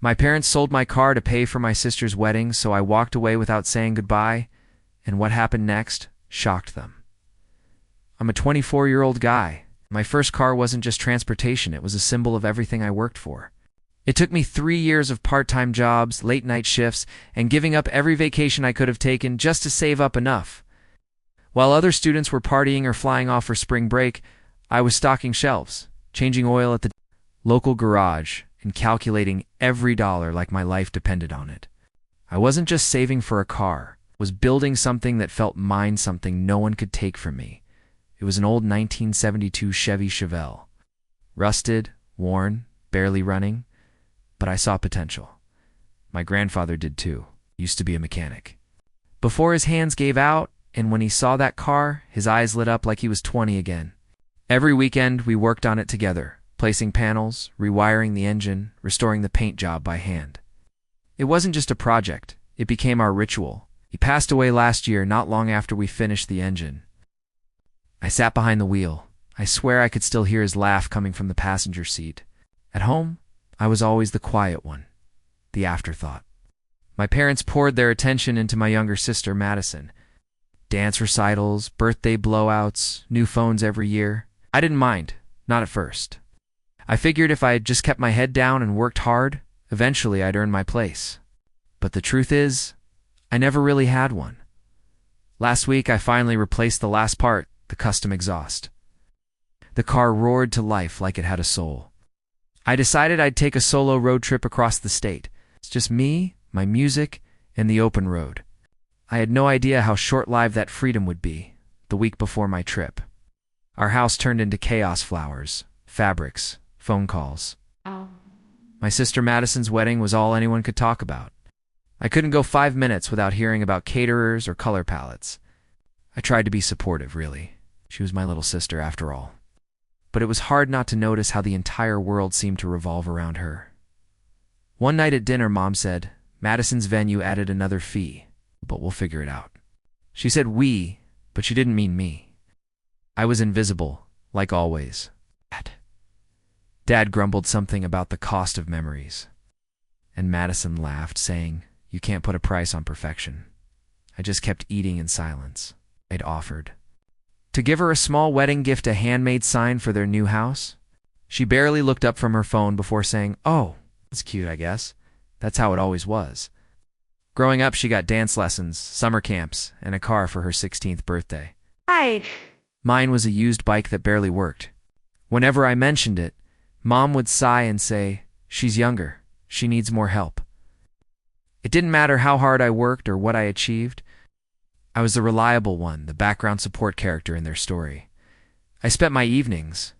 My parents sold my car to pay for my sister's wedding, so I walked away without saying goodbye, and what happened next shocked them. I'm a 24-year-old guy. My first car wasn't just transportation, it was a symbol of everything I worked for. It took me 3 years of part-time jobs, late-night shifts, and giving up every vacation I could have taken just to save up enough. While other students were partying or flying off for spring break, I was stocking shelves, changing oil at the local garage, and calculating every dollar like my life depended on it. I wasn't just saving for a car, I was building something that felt mine, something no one could take from me. It was an old 1972 Chevy Chevelle. Rusted, worn, barely running, but I saw potential. My grandfather did too. He used to be a mechanic. Before his hands gave out, and when he saw that car, his eyes lit up like he was 20 again. Every weekend, we worked on it together, placing panels, rewiring the engine, restoring the paint job by hand. It wasn't just a project, it became our ritual. He passed away last year, not long after we finished the engine. I sat behind the wheel. I swear I could still hear his laugh coming from the passenger seat. At home, I was always the quiet one, the afterthought. My parents poured their attention into my younger sister, Madison. Dance recitals, birthday blowouts, new phones every year. I didn't mind, not at first. I figured if I had just kept my head down and worked hard, eventually I'd earn my place. But the truth is, I never really had one. Last week I finally replaced the last part, the custom exhaust. The car roared to life like it had a soul. I decided I'd take a solo road trip across the state. It's just me, my music, and the open road. I had no idea how short-lived that freedom would be, the week before my trip. Our house turned into chaos, flowers, fabrics, phone calls. My sister Madison's wedding was all anyone could talk about. I couldn't go 5 minutes without hearing about caterers or color palettes. I tried to be supportive, really. She was my little sister, after all. But it was hard not to notice how the entire world seemed to revolve around her. One night at dinner, Mom said, Madison's venue added another fee, but we'll figure it out. She said we, but she didn't mean me. I was invisible, like always. Dad grumbled something about the cost of memories. And Madison laughed, saying, you can't put a price on perfection. I just kept eating in silence. I'd offered to give her a small wedding gift, a handmade sign for their new house. She barely looked up from her phone before saying, oh, that's cute, I guess. That's how it always was. Growing up, she got dance lessons, summer camps, and a car for her 16th birthday. Hi. Mine was a used bike that barely worked. Whenever I mentioned it, Mom would sigh and say, she's younger, she needs more help. It didn't matter how hard I worked or what I achieved. I was the reliable one, the background support character in their story. I spent my evenings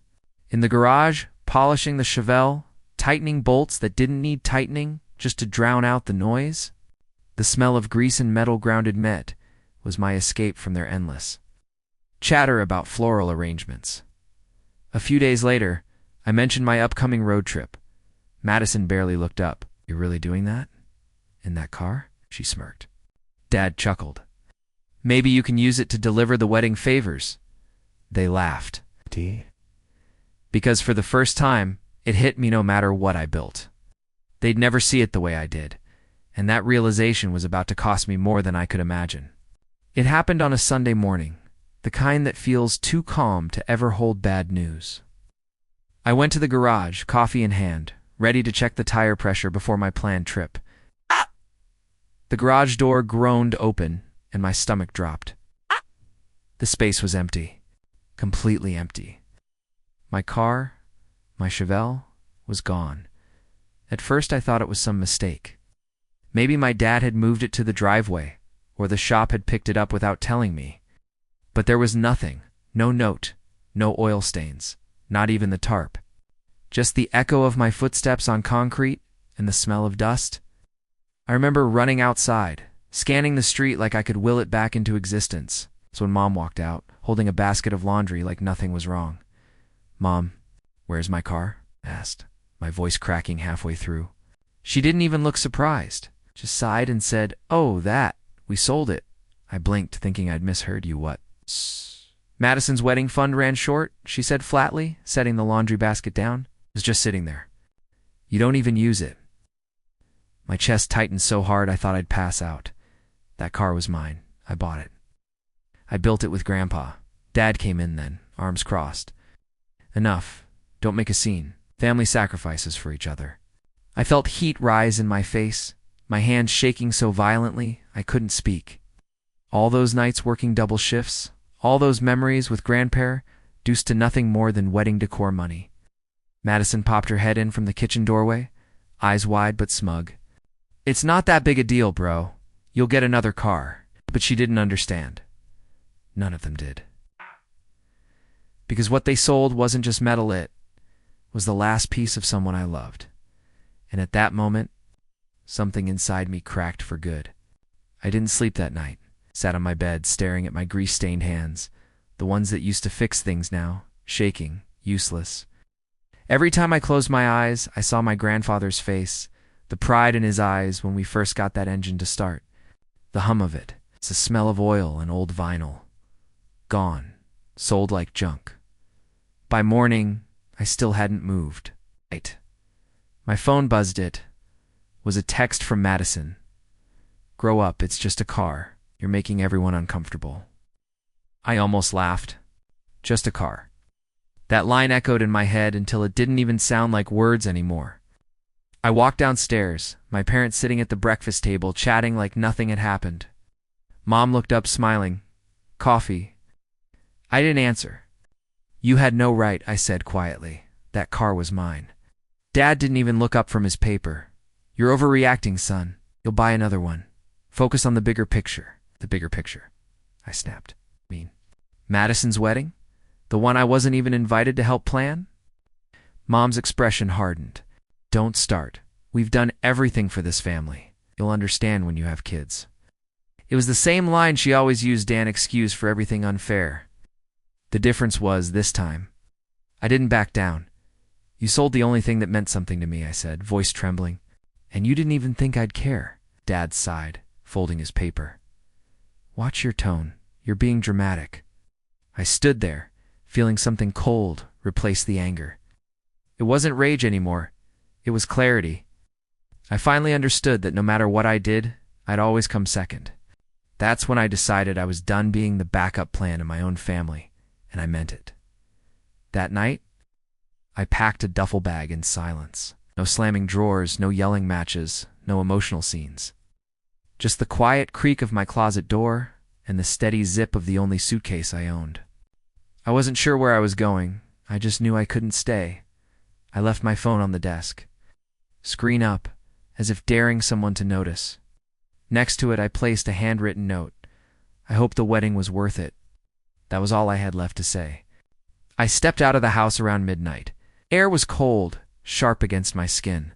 in the garage, polishing the Chevelle, tightening bolts that didn't need tightening just to drown out the noise. The smell of grease and metal grounded met was my escape from their endless chatter about floral arrangements. A few days later, I mentioned my upcoming road trip. Madison barely looked up. You're really doing that? In that car? She smirked. Dad chuckled. Maybe you can use it to deliver the wedding favors. They laughed. Because for the first time, it hit me no matter what I built. They'd never see it the way I did, and that realization was about to cost me more than I could imagine. It happened on a Sunday morning, the kind that feels too calm to ever hold bad news. I went to the garage, coffee in hand, ready to check the tire pressure before my planned trip. The garage door groaned open, and my stomach dropped. The space was empty, completely empty. My car, my Chevelle, was gone. At first I thought it was some mistake. Maybe my dad had moved it to the driveway, or the shop had picked it up without telling me. But there was nothing, no note, no oil stains, not even the tarp. Just the echo of my footsteps on concrete and the smell of dust. I remember running outside, scanning the street like I could will it back into existence. So when Mom walked out, holding a basket of laundry like nothing was wrong. Mom, where's my car? I asked, my voice cracking halfway through. She didn't even look surprised, just sighed and said, oh, that, we sold it. I blinked, thinking I'd misheard you. What? Madison's wedding fund ran short, she said flatly, setting the laundry basket down. It was just sitting there. You don't even use it. My chest tightened so hard I thought I'd pass out. That car was mine. I bought it. I built it with Grandpa. Dad came in then, arms crossed. Enough. Don't make a scene. Family sacrifices for each other. I felt heat rise in my face, my hands shaking so violently I couldn't speak. All those nights working double shifts, all those memories with Grandpa, reduced to nothing more than wedding decor money. Madison popped her head in from the kitchen doorway, eyes wide but smug. "It's not that big a deal, bro. You'll get another car." But she didn't understand. None of them did. Because what they sold wasn't just metal, it was the last piece of someone I loved. And at that moment, something inside me cracked for good. I didn't sleep that night. Sat on my bed, staring at my grease-stained hands, the ones that used to fix things now, shaking, useless. Every time I closed my eyes, I saw my grandfather's face, the pride in his eyes when we first got that engine to start. The hum of it, it's the smell of oil and old vinyl. Gone, sold like junk. By morning, I still hadn't moved. Right. My phone buzzed. It was a text from Madison. "Grow up, it's just a car. You're making everyone uncomfortable." I almost laughed. Just a car. That line echoed in my head until it didn't even sound like words anymore. I walked downstairs, my parents sitting at the breakfast table chatting like nothing had happened. Mom looked up smiling. "Coffee?" I didn't answer. "You had no right," I said quietly. "That car was mine." Dad didn't even look up from his paper. "You're overreacting, son. You'll buy another one. Focus on the bigger picture." "The bigger picture," I snapped. "Mean Madison's wedding? The one I wasn't even invited to help plan?" Mom's expression hardened. "Don't start. We've done everything for this family. You'll understand when you have kids." It was the same line she always used, an excuse for everything unfair. The difference was, this time, I didn't back down. "You sold the only thing that meant something to me," I said, voice trembling. "And you didn't even think I'd care." Dad sighed, folding his paper. "Watch your tone. You're being dramatic." I stood there, feeling something cold replace the anger. It wasn't rage anymore. It was clarity. I finally understood that no matter what I did, I'd always come second. That's when I decided I was done being the backup plan in my own family, and I meant it. That night, I packed a duffel bag in silence. No slamming drawers, no yelling matches, no emotional scenes. Just the quiet creak of my closet door and the steady zip of the only suitcase I owned. I wasn't sure where I was going. I just knew I couldn't stay. I left my phone on the desk. Screen up, as if daring someone to notice. Next to it, I placed a handwritten note. I hoped the wedding was worth it. That was all I had left to say. I stepped out of the house around midnight. Air was cold, sharp against my skin.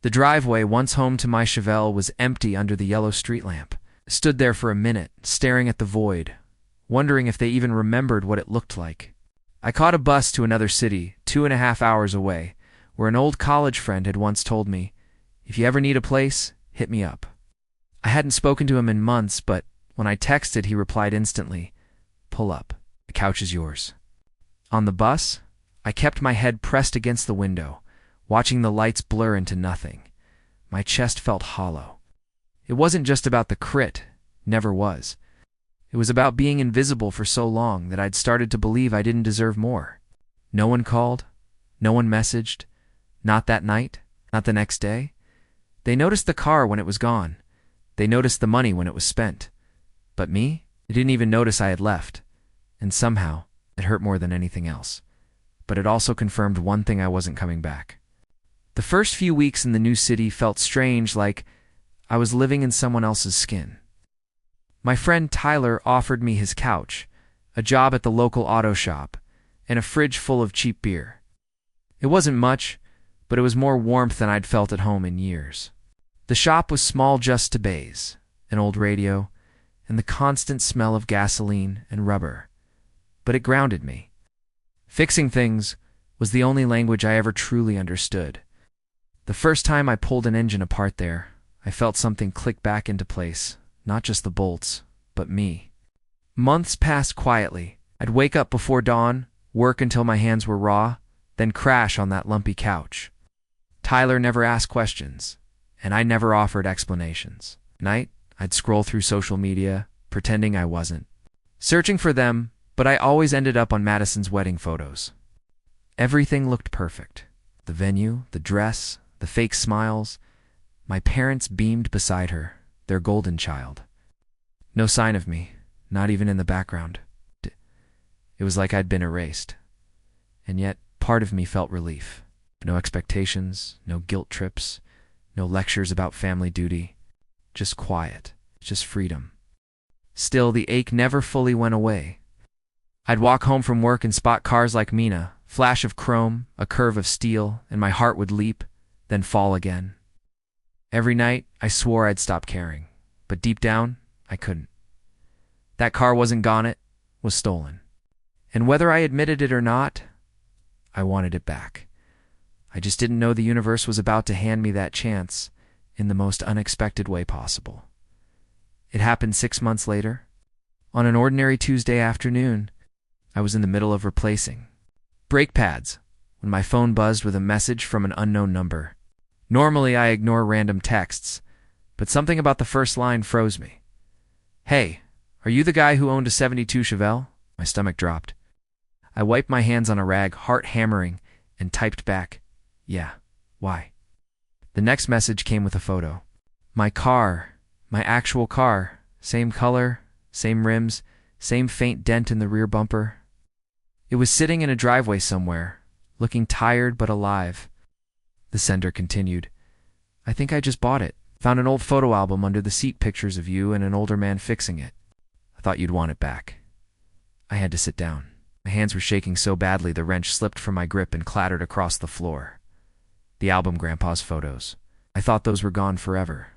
The driveway, once home to my Chevelle, was empty under the yellow street lamp. I stood there for a minute, staring at the void, wondering if they even remembered what it looked like. I caught a bus to another city, 2.5 hours away, where an old college friend had once told me, "If you ever need a place, hit me up." I hadn't spoken to him in months, but when I texted, he replied instantly, "Pull up. The couch is yours." On the bus, I kept my head pressed against the window, watching the lights blur into nothing. My chest felt hollow. It wasn't just about the crit, never was. It was about being invisible for so long that I'd started to believe I didn't deserve more. No one called, no one messaged, not that night, not the next day. They noticed the car when it was gone. They noticed the money when it was spent. But me? They didn't even notice I had left. And somehow, it hurt more than anything else. But it also confirmed one thing: I wasn't coming back. The first few weeks in the new city felt strange, like I was living in someone else's skin. My friend Tyler offered me his couch, a job at the local auto shop, and a fridge full of cheap beer. It wasn't much, but it was more warmth than I'd felt at home in years. The shop was small just to bathe, an old radio, and the constant smell of gasoline and rubber. But it grounded me. Fixing things was the only language I ever truly understood. The first time I pulled an engine apart there, I felt something click back into place, not just the bolts, but me. Months passed quietly. I'd wake up before dawn, work until my hands were raw, then crash on that lumpy couch. Tyler never asked questions, and I never offered explanations. At night, I'd scroll through social media, pretending I wasn't searching for them, but I always ended up on Madison's wedding photos. Everything looked perfect. The venue, the dress, the fake smiles. My parents beamed beside her, their golden child. No sign of me, not even in the background. It was like I'd been erased. And yet, part of me felt relief. No expectations, no guilt trips, no lectures about family duty. Just quiet, just freedom. Still, the ache never fully went away. I'd walk home from work and spot cars like Mina, flash of chrome, a curve of steel, and my heart would leap, then fall again. Every night, I swore I'd stop caring, but deep down, I couldn't. That car wasn't gone, it was stolen. And whether I admitted it or not, I wanted it back. I just didn't know the universe was about to hand me that chance in the most unexpected way possible. It happened 6 months later. On an ordinary Tuesday afternoon, I was in the middle of replacing brake pads when my phone buzzed with a message from an unknown number. Normally, I ignore random texts, but something about the first line froze me. "Hey, are you the guy who owned a '72 Chevelle?" My stomach dropped. I wiped my hands on a rag, heart hammering, and typed back, "Yeah, why?" The next message came with a photo. My car, my actual car, same color, same rims, same faint dent in the rear bumper. It was sitting in a driveway somewhere, looking tired but alive. The sender continued, "I think I just bought it. Found an old photo album under the seat, pictures of you and an older man fixing it. I thought you'd want it back." I had to sit down. My hands were shaking so badly the wrench slipped from my grip and clattered across the floor. The album, Grandpa's photos. I thought those were gone forever.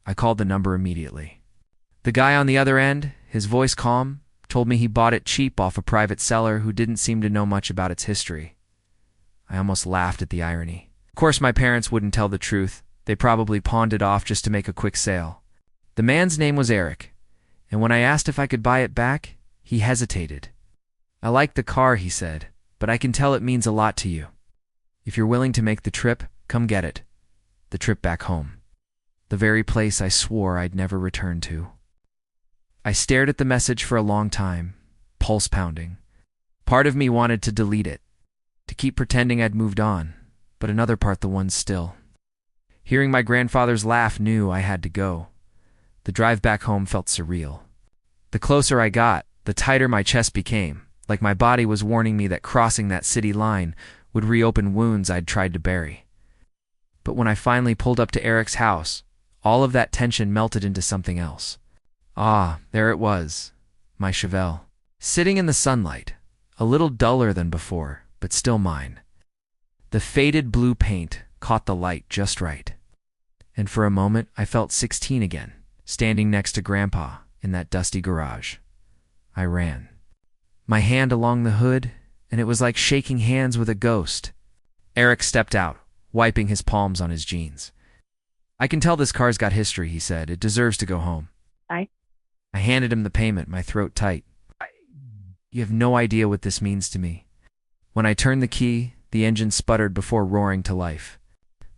I called the number immediately. The guy on the other end, his voice calm, told me he bought it cheap off a private seller who didn't seem to know much about its history. I almost laughed at the irony. Of course, my parents wouldn't tell the truth. They probably pawned it off just to make a quick sale. The man's name was Eric, and when I asked if I could buy it back, he hesitated. "I like the car," he said, "but I can tell it means a lot to you. If you're willing to make the trip, come get it." The trip back home. The very place I swore I'd never return to. I stared at the message for a long time, pulse pounding. Part of me wanted to delete it, to keep pretending I'd moved on, but another part, the one still. Hearing my grandfather's laugh, knew I had to go. The drive back home felt surreal. The closer I got, the tighter my chest became, like my body was warning me that crossing that city line would reopen wounds I'd tried to bury. But when I finally pulled up to Eric's house, all of that tension melted into something else. Ah, there it was, my Chevelle, sitting in the sunlight, a little duller than before, but still mine. The faded blue paint caught the light just right. And for a moment, I felt 16 again, standing next to Grandpa in that dusty garage. I ran. My hand along the hood, and it was like shaking hands with a ghost. Eric stepped out, wiping his palms on his jeans. "I can tell this car's got history," he said. "It deserves to go home." I handed him the payment, my throat tight. You have no idea what this means to me. When I turned the key, the engine sputtered before roaring to life.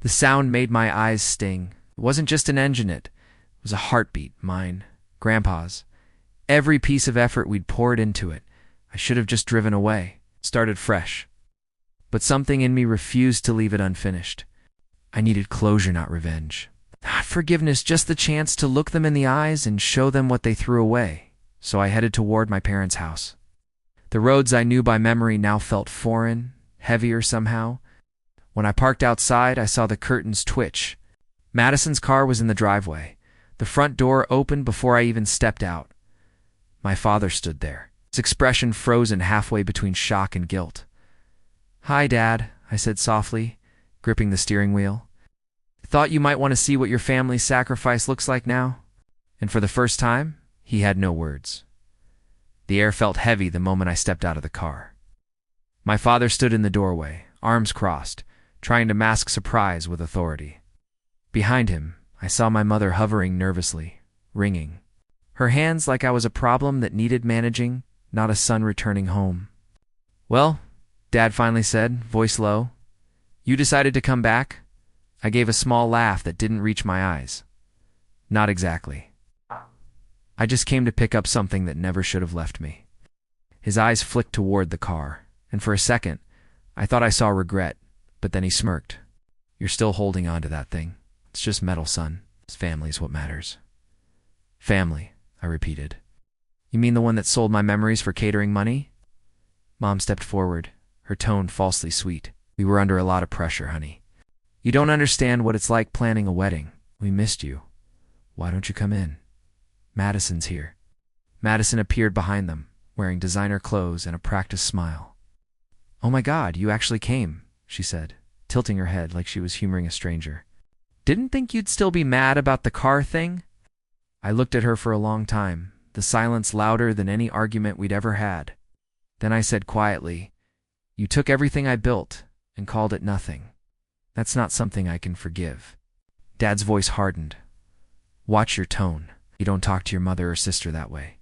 The sound made my eyes sting. It wasn't just an engine, it was a heartbeat, mine, Grandpa's. Every piece of effort we'd poured into it. I should have just driven away, started fresh. But something in me refused to leave it unfinished. I needed closure, not revenge. Not forgiveness, just the chance to look them in the eyes and show them what they threw away. So I headed toward my parents' house. The roads I knew by memory now felt foreign, heavier somehow. When I parked outside, I saw the curtains twitch. Madison's car was in the driveway. The front door opened before I even stepped out. My father stood there, his expression frozen halfway between shock and guilt. "Hi, Dad," I said softly, gripping the steering wheel. "Thought you might want to see what your family's sacrifice looks like now." And for the first time, he had no words. The air felt heavy the moment I stepped out of the car. My father stood in the doorway, arms crossed, trying to mask surprise with authority. Behind him, I saw my mother hovering nervously, ringing. Her hands like I was a problem that needed managing, not a son returning home. "Well," Dad finally said, voice low, "you decided to come back? I gave a small laugh that didn't reach my eyes. Not exactly. I just came to pick up something that never should have left me. His eyes flicked toward the car, and for a second, I thought I saw regret, but then he smirked. You're still holding on to that thing. It's just metal, son. Family's what matters. Family, I repeated. You mean the one that sold my memories for catering money? Mom stepped forward, her tone falsely sweet. We were under a lot of pressure, honey. You don't understand what it's like planning a wedding. We missed you. Why don't you come in? Madison's here. Madison appeared behind them, wearing designer clothes and a practiced smile. Oh my God, you actually came, she said, tilting her head like she was humoring a stranger. Didn't think you'd still be mad about the car thing? I looked at her for a long time, the silence louder than any argument we'd ever had. Then I said quietly, You took everything I built and called it nothing. That's not something I can forgive. Dad's voice hardened. Watch your tone. You don't talk to your mother or sister that way.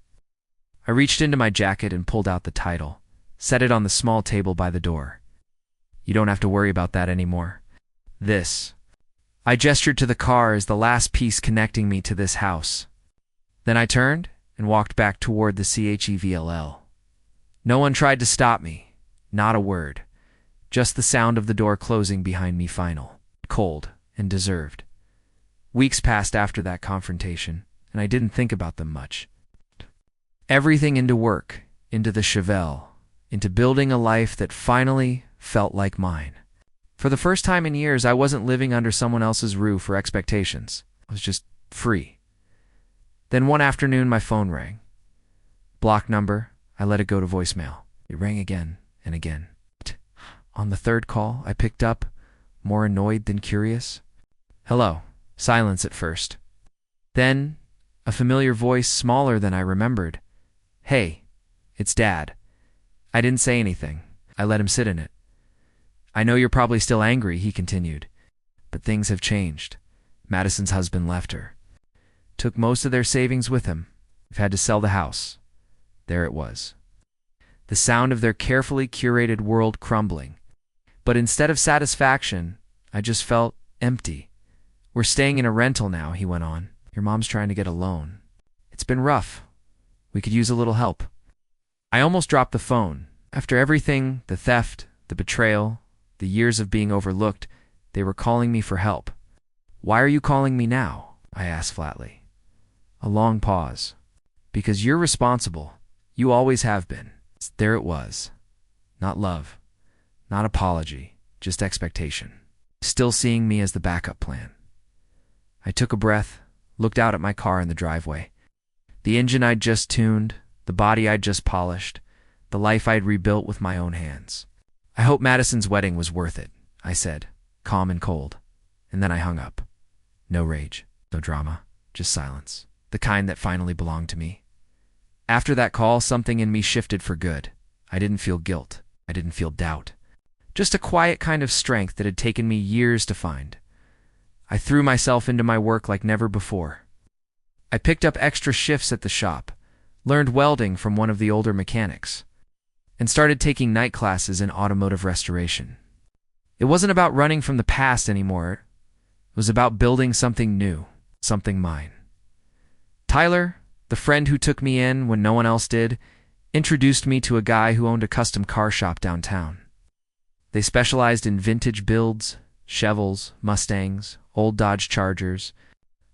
I reached into my jacket and pulled out the title, set it on the small table by the door. You don't have to worry about that anymore. This. I gestured to the car as the last piece connecting me to this house. Then I turned and walked back toward the CHEVLL. No one tried to stop me. Not a word. Just the sound of the door closing behind me final. Cold and deserved. Weeks passed after that confrontation, and I didn't think about them much. Everything into work, into the Chevelle, into building a life that finally felt like mine. For the first time in years, I wasn't living under someone else's roof or expectations. I was just free. Then one afternoon, my phone rang. Block number, I let it go to voicemail. It rang again and again. On the third call, I picked up, more annoyed than curious. Hello. Silence at first. Then, a familiar voice smaller than I remembered. Hey, it's Dad. I didn't say anything. I let him sit in it. I know you're probably still angry, he continued. But things have changed. Madison's husband left her. Took most of their savings with him. We've had to sell the house. There it was. The sound of their carefully curated world crumbling. But instead of satisfaction, I just felt empty. We're staying in a rental now, he went on. Your mom's trying to get a loan. It's been rough. We could use a little help. I almost dropped the phone. After everything, the theft, the betrayal, the years of being overlooked, they were calling me for help. Why are you calling me now? I asked flatly. A long pause. Because you're responsible. You always have been. There it was. Not love. Not apology. Just expectation. Still seeing me as the backup plan. I took a breath, looked out at my car in the driveway. The engine I'd just tuned, the body I'd just polished, the life I'd rebuilt with my own hands. I hope Madison's wedding was worth it, I said, calm and cold. And then I hung up. No rage, no drama, just silence. The kind that finally belonged to me. After that call, something in me shifted for good. I didn't feel guilt. I didn't feel doubt. Just a quiet kind of strength that had taken me years to find. I threw myself into my work like never before. I picked up extra shifts at the shop, learned welding from one of the older mechanics, and started taking night classes in automotive restoration. It wasn't about running from the past anymore. It was about building something new, something mine. Tyler, the friend who took me in when no one else did, introduced me to a guy who owned a custom car shop downtown. They specialized in vintage builds, Chevels, Mustangs, old Dodge Chargers.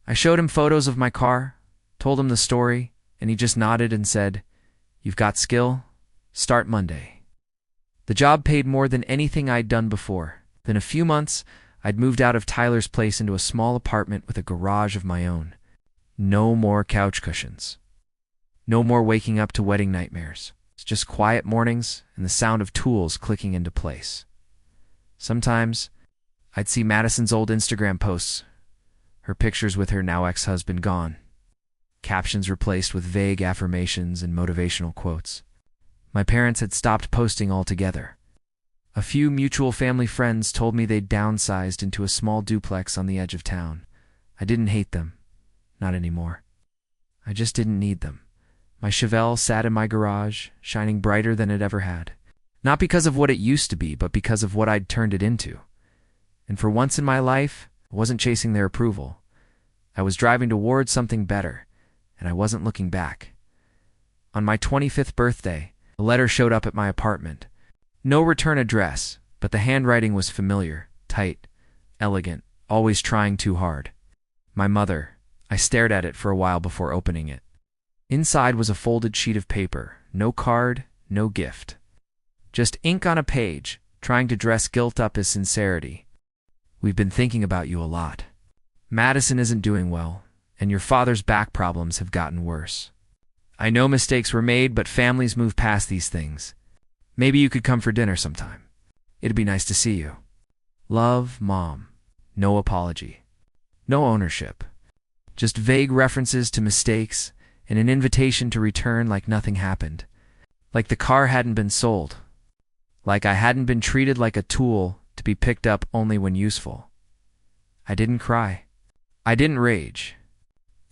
I showed him photos of my car, told him the story, and he just nodded and said, You've got skill? Start Monday. The job paid more than anything I'd done before. In a few months, I'd moved out of Tyler's place into a small apartment with a garage of my own. No more couch cushions. No more waking up to wedding nightmares. It's just quiet mornings and the sound of tools clicking into place. Sometimes, I'd see Madison's old Instagram posts, her pictures with her now ex-husband gone, captions replaced with vague affirmations and motivational quotes. My parents had stopped posting altogether. A few mutual family friends told me they'd downsized into a small duplex on the edge of town. I didn't hate them. Not anymore. I just didn't need them. My Chevelle sat in my garage, shining brighter than it ever had. Not because of what it used to be, but because of what I'd turned it into. And for once in my life, I wasn't chasing their approval. I was driving towards something better, and I wasn't looking back. On my 25th birthday, a letter showed up at my apartment. No return address, but the handwriting was familiar, tight, elegant, always trying too hard. My mother. I stared at it for a while before opening it. Inside was a folded sheet of paper, no card, no gift. Just ink on a page, trying to dress guilt up as sincerity. We've been thinking about you a lot. Madison isn't doing well, and your father's back problems have gotten worse. I know mistakes were made, but families move past these things. Maybe you could come for dinner sometime. It'd be nice to see you. Love, Mom. No apology. No ownership. Just vague references to mistakes and an invitation to return like nothing happened. Like the car hadn't been sold. Like I hadn't been treated like a tool to be picked up only when useful. I didn't cry. I didn't rage.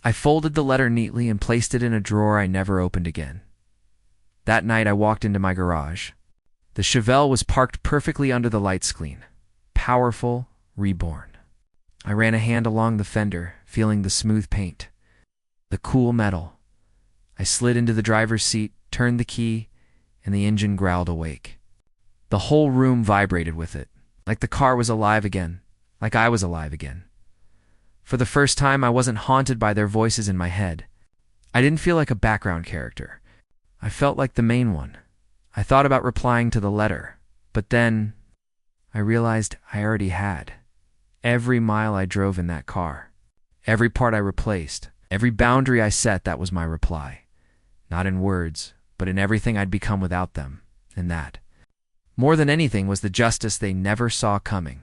I folded the letter neatly and placed it in a drawer I never opened again. That night I walked into my garage. The Chevelle was parked perfectly under the light screen. Powerful, reborn. I ran a hand along the fender, feeling the smooth paint, the cool metal. I slid into the driver's seat, turned the key, and the engine growled awake. The whole room vibrated with it, like the car was alive again, like I was alive again. For the first time, I wasn't haunted by their voices in my head. I didn't feel like a background character. I felt like the main one. I thought about replying to the letter, but then I realized I already had. Every mile I drove in that car, every part I replaced, every boundary I set, that was my reply. Not in words, but in everything I'd become without them, and that, more than anything, was the justice they never saw coming.